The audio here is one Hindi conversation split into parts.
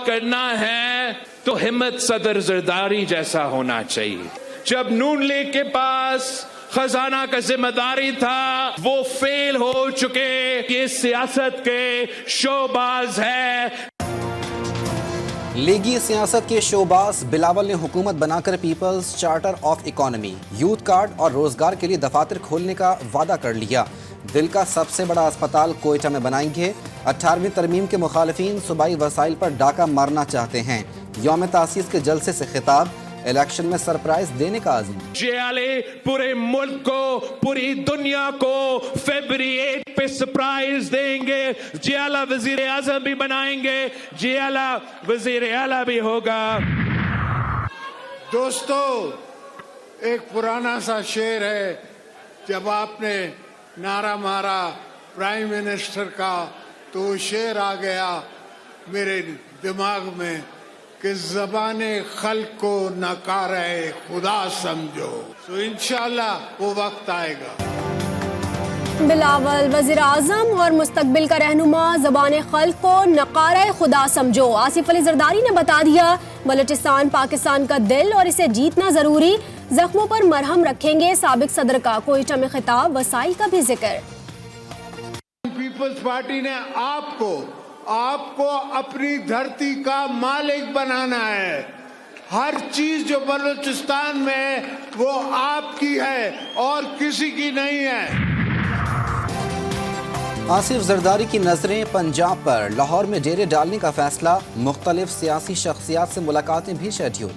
करना है तो हिम्मत सदर जरदारी जैसा होना चाहिए। जब नून लीग के पास खजाना का जिम्मेदारी था, वो फेल हो चुके, ये सियासत के शोबाज है। लीगी सियासत के शोबाज बिलावल ने हुकूमत बनाकर peoples charter of economy, youth card और रोजगार के लिए दफातर खोलने का वादा कर लिया। दिल का सबसे बड़ा अस्पताल कोयटा में बनाएंगे। 18वीं तरमीम के मुखालिफिन सूबाई वसाइल पर डाका मारना चाहते हैं। यौम तासीस के जलसे से खिताब, इलेक्शन में सरप्राइज देने का आज़म। जियाले पूरे मुल्क को, पूरी दुनिया को फरवरी 8 पे सरप्राइज देंगे। जियाला वजीर आजम भी बनाएंगे, जियाला वजीर आला भी होगा। दोस्तों, एक पुराना सा शेर है, जब आपने नारा मारा प्राइम मिनिस्टर का तो शेर आ गया मेरे दिमाग में कि ज़बाने खल्क को नकारे खुदा समझो। तो इंशाल्लाह वो वक्त आएगा। बिलावल वज़ीर आज़म और मुस्तकबिल का रहनुमा ज़बाने खल्क को नकारे खुदा समझो। आसिफ अली जरदारी ने बता दिया, बलूचिस्तान पाकिस्तान का दिल और इसे जीतना जरूरी। जख्मों पर मरहम रखेंगे साबिक सदर का कोयटा में खिताब, वसाइल का भी जिक्र। पीपल्स पार्टी ने आपको अपनी धरती का मालिक बनाना है। हर चीज जो बलूचिस्तान में है वो आपकी है और किसी की नहीं है। आसिफ जरदारी की नजरें पंजाब पर, लाहौर में डेरे डालने का फैसला, मुख्तलिफ सियासी शख्सियात से मुलाकातें भी शेड्यूल।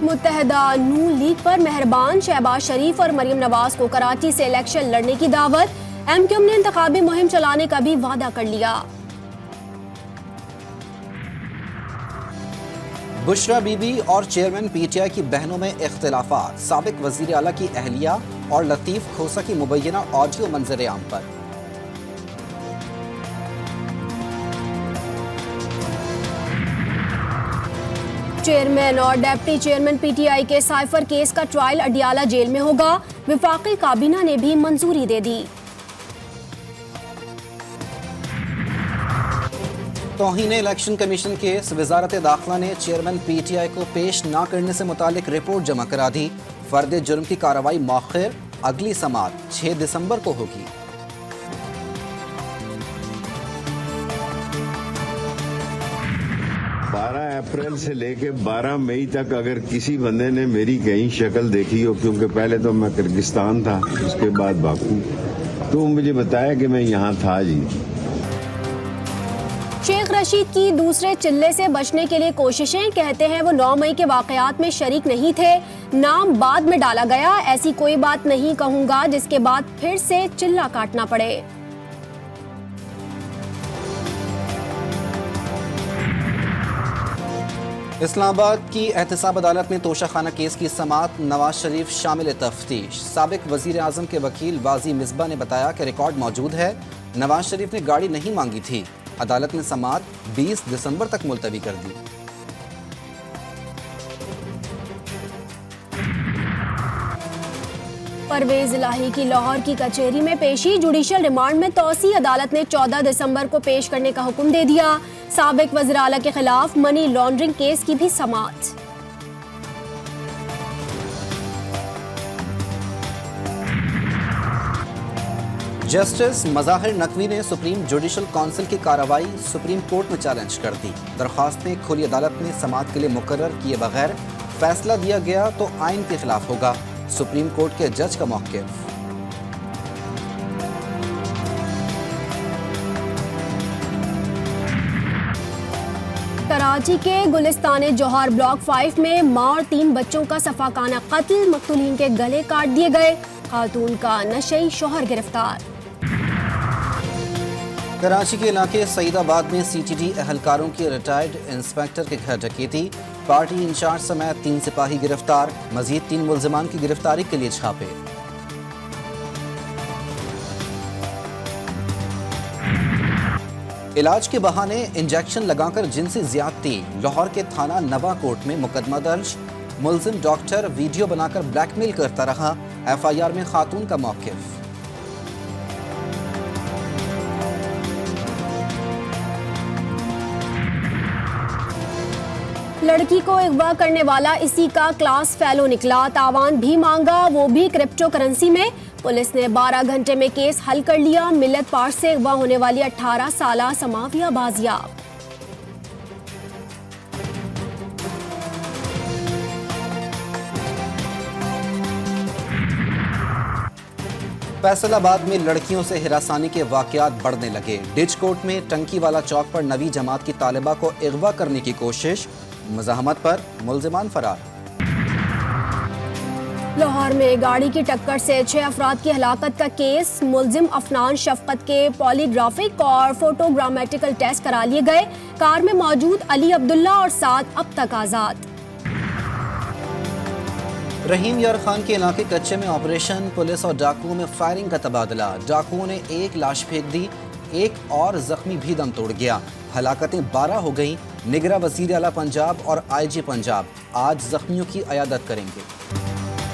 मुत्तहदा नून लीग पर मेहरबान शहबाज शरीफ और मरियम नवाज को कराची से इलेक्शन लड़ने की दावत। एमक्यूएम ने इंतखाबी मुहिम चलाने का भी वादा कर लिया। बुशरा बीबी और चेयरमैन पीटीआई की बहनों में इख्तिलाफात, साबिक वजीर आला की अहलिया और लतीफ खोसा की मुबैना ऑडियो मंजर आम पर। चेयरमैन और डिप्टी चेयरमैन पीटीआई के साइफर केस का ट्रायल अडियाला जेल में होगा। विफाकी काबीना ने भी मंजूरी दे दी। तौहीन इलेक्शन कमीशन केस, वजारत दाखिला ने चेयरमैन पीटीआई को पेश न करने से मुतालिक रिपोर्ट जमा करा दी। फर्द जुर्म की कार्रवाई मौखिर, अगली समाअत 6 दिसंबर को होगी। 12 अप्रैल से लेके 12 मई तक अगर किसी बंदे ने मेरी कहीं शक्ल देखी हो, क्योंकि पहले तो मैं किर्गिस्तान था, उसके बाद बाकू, तो मुझे बताया कि मैं यहाँ था जी। शेख रशीद की दूसरे चिल्ले से बचने के लिए कोशिशें, कहते हैं वो 9 मई के वाकयात में शरीक नहीं थे, नाम बाद में डाला गया। ऐसी कोई बात नहीं कहूंगा जिसके बाद फिर से चिल्ला काटना पड़े। इस्लामाबाद की एहतसाब अदालत में तोशाखाना केस की समाअत, नवाज शरीफ शामिल तफ्तीश। साबिक वजीर आजम के वकील वाजी मिसबा ने बताया कि रिकॉर्ड मौजूद है, नवाज शरीफ ने गाड़ी नहीं मांगी थी। अदालत ने समाअत 20 दिसंबर तक मुलतवी कर दी। परवेज इलाही की लाहौर की कचहरी में पेशी, जुडिशल रिमांड में तौसी। अदालत ने 14 दिसंबर को पेश करने का हुक्म दे दिया। साबिक वज़ीर आला के खिलाफ मनी लॉन्ड्रिंग केस की भी समाअत। जस्टिस मज़ाहिर नकवी ने सुप्रीम जुडिशल काउंसिल की कार्रवाई सुप्रीम कोर्ट में चैलेंज कर दी। दरख्वास्तें खुली अदालत ने समाअत के लिए मुकर्रर किए बगैर फैसला दिया गया तो आइन के खिलाफ होगा, सुप्रीम कोर्ट के जज का मौक़िफ़। कराची के गुलिस्तान जौहर ब्लॉक 5 में मां और 3 बच्चों का सफाकाना कत्ल, मकतूलीन के गले काट दिए गए। खातून का नशई शौहर गिरफ्तार। कराची के इलाके सईदाबाद में सीटीडी अहलकारों की रिटायर्ड इंस्पेक्टर के घर डकैती, पार्टी इंचार्ज समेत 3 सिपाही गिरफ्तार। मजीद 3 मुल्जिमान की गिरफ्तारी के लिए छापे। इलाज के बहाने इंजेक्शन लगाकर जिनसी ज्यादती, लाहौर के थाना नवा कोर्ट में मुकदमा दर्ज। मुल्जिम डॉक्टर वीडियो बनाकर ब्लैकमेल करता रहा, एफआईआर में खातून का मौक़िफ़। लड़की को अगवा करने वाला इसी का क्लास फेलो निकला, तावान भी मांगा, वो भी क्रिप्टो करेंसी में। पुलिस ने 12 घंटे में केस हल कर लिया। मिल्लत पार्क से अगवा होने वाली 18 साला समाविया बाजियाब। फैसलाबाद में लड़कियों से हिरासानी के वाकयात बढ़ने लगे। डिच कोर्ट में टंकी वाला चौक पर नवी जमात की तालिबा को अगवा करने की कोशिश, मुज़ाहमत पर मुल्जिमान फरार। लाहौर में गाड़ी की टक्कर से 6 अफराद की हलाकत का केस, मुल्जिम अफनान शफकत के पॉलीग्राफिक और फोटोग्रामेटिकल टेस्ट करा लिए गए। कार में मौजूद अली अब्दुल्ला और 7 अब तक आज़ाद। रहीम यार खान के इलाके कच्चे में ऑपरेशन, पुलिस और डाकुओं में फायरिंग का तबादला। डाकुओं ने 1 लाश फेंक दी, 1 और जख्मी भी दम तोड़ गया। हलाकतें 12 हो गईं। निगरा वज़ीर आला पंजाब और IG पंजाब आज जख्मियों की अयादत करेंगे।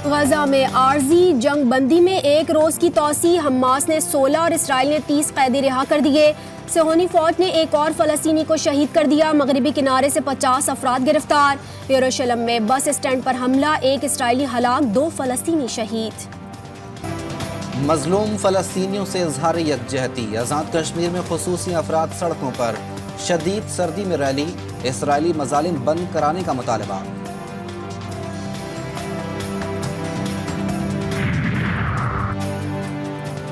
गजा में आर्जी जंग बंदी में 1 रोज की तोसी, हमास ने 16 और इसराइल ने 30 कैदी रिहा कर दिए। सेहोनी फौज ने 1 और फलस्तीनी को शहीद कर दिया। मगरिबी किनारे से 50 अफराद गिरफ्तार। यरूशलेम में बस स्टैंड पर हमला, 1 इसराइली हलाक, 2 फलस्तीनी शहीद। मजलूम फलस्तीनियों से इजहार यकजहती। आज़ाद कश्मीर में खुसूसी अफराद सड़कों पर। शदीद सर्दी में रैली, इसराइली मजालिम बंद कराने का मुतालबा।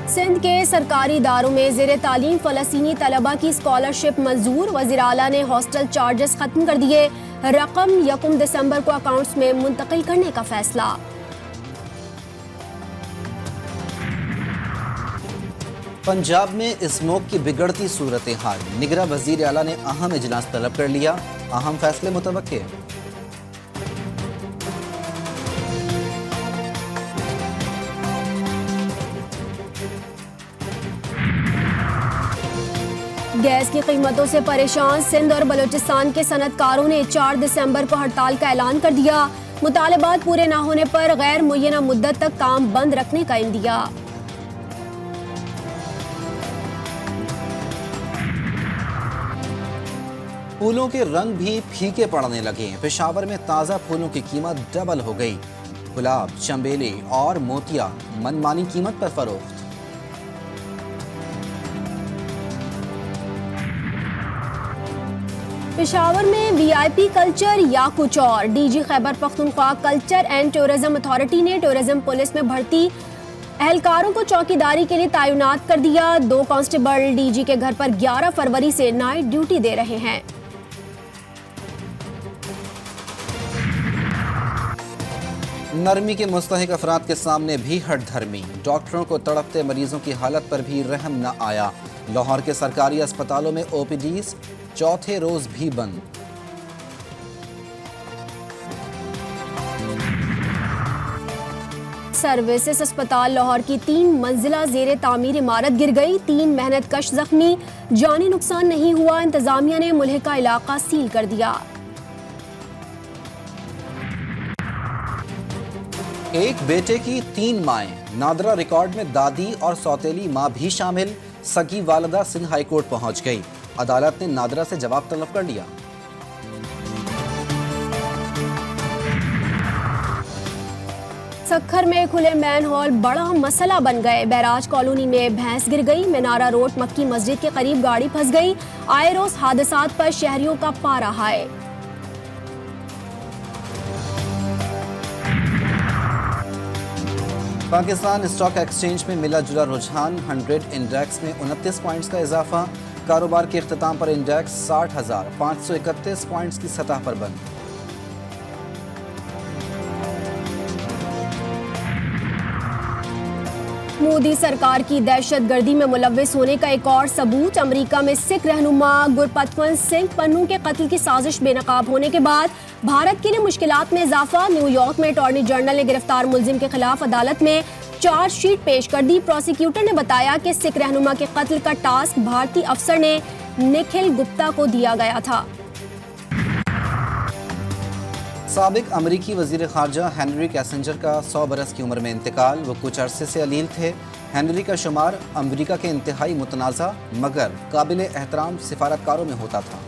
सिंध के सरकारी इदारों में ज़ेरे तालीम फलस्तीनी तलबा की स्कॉलरशिप मंजूर। वज़ीर आला ने हॉस्टल चार्जेस खत्म कर दिए। रकम 1 दिसंबर को अकाउंट्स में मुंतकिल करने का फैसला। पंजाब में स्मोक की बिगड़ती सूरत हाल। निगरा वज़ीर आला ने अहम इजलास तलब कर लिया। अहम फैसले मुतवक्के। गैस की कीमतों से परेशान सिंध और बलूचिस्तान के सनतकारों ने 4 दिसंबर को हड़ताल का ऐलान कर दिया। मुतालबात पूरे न होने पर गैर मुय्यना मुद्दत तक काम बंद रखने का इंदिया। फूलों के रंग भी फीके पड़ने लगे। पेशावर में ताज़ा फूलों की कीमत डबल हो गई। गुलाब, चंबेली और मोतिया मनमानी कीमत पर फरोख्त। पेशावर में VIP कल्चर या कुछ और। DG Khyber Pakhtunkhwa culture and tourism authority ने टूरिज्म पुलिस में भर्ती एहलकारों को चौकीदारी के लिए तैनात कर दिया। 2 कांस्टेबल DG के घर पर 11 फरवरी से नाइट ड्यूटी दे रहे हैं। नरमी के मुस्तहिक अफराद के सामने भी हट धर्मी। डॉक्टरों को तड़पते मरीजों की हालत पर भी रहम न आया। लाहौर के सरकारी अस्पतालों में OPDs चौथे रोज भी बंद। सर्विसेज अस्पताल लाहौर की 3 मंजिला ज़ेरे तामीर इमारत गिर गई। 3 मेहनत कश जख्मी, जानी नुकसान नहीं हुआ। इंतजामिया ने मुल्हिका इलाका सील कर दिया। एक बेटे की 3 माएं। नादरा रिकॉर्ड में दादी और सौतेली मां भी शामिल। सगी वालदा सिंध हाईकोर्ट पहुंच गई। अदालत ने नादरा से जवाब तलब कर लिया। सखर में खुले मैन होल बड़ा मसला बन गए। बैराज कॉलोनी में भैंस गिर गई। मीनारा रोड मक्की मस्जिद के करीब गाड़ी फंस गई। आए रोज हादसात पर शहरियों का पारा हाय। पाकिस्तान स्टॉक एक्सचेंज में मिला जुला रुझान। 100 इंडेक्स में 29 पॉइंट्स का इजाफा। कारोबार के इख्तिताम पर इंडेक्स 60,531 पॉइंट्स की सतह पर बंद। मोदी सरकार की दहशतगर्दी में मुलव्विस होने का एक और सबूत। अमेरिका में सिख रहनुमा गुरपतवंत सिंह पन्नू के कत्ल की साजिश बेनकाब होने के बाद भारत के लिए मुश्किलात में इजाफा। न्यूयॉर्क में अटॉर्नी जनरल ने गिरफ्तार मुलजिम के खिलाफ अदालत में चार्जशीट पेश कर दी। प्रोसिक्यूटर ने बताया कि सिख रहनुमा के कत्ल का टास्क भारतीय अफसर ने निखिल गुप्ता को दिया गया था। साबिक अमरीकी वजीर खारजा हेनरी किसिंजर का 100 बरस की उम्र में इंतकाल। वो कुछ अरसे से अलील थे। हेनरी का शुमार अमरीका के इंतहाई मुतनाज़ा मगर काबिल एहतराम सिफारतकारों में होता था।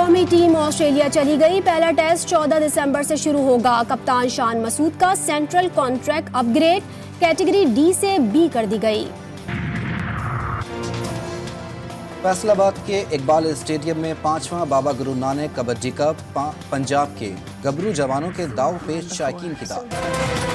कौमी टीम ऑस्ट्रेलिया चली गई। पहला टेस्ट 14 दिसंबर से शुरू होगा। कप्तान शान मसूद का central contract upgrade category D से बी कर दी गई। फैसलाबाद के इकबाल स्टेडियम में 5वां बाबा गुरु नानक कबड्डी कप पंजाब के गबरू जवानों के दाव पे शायकीन की दाव।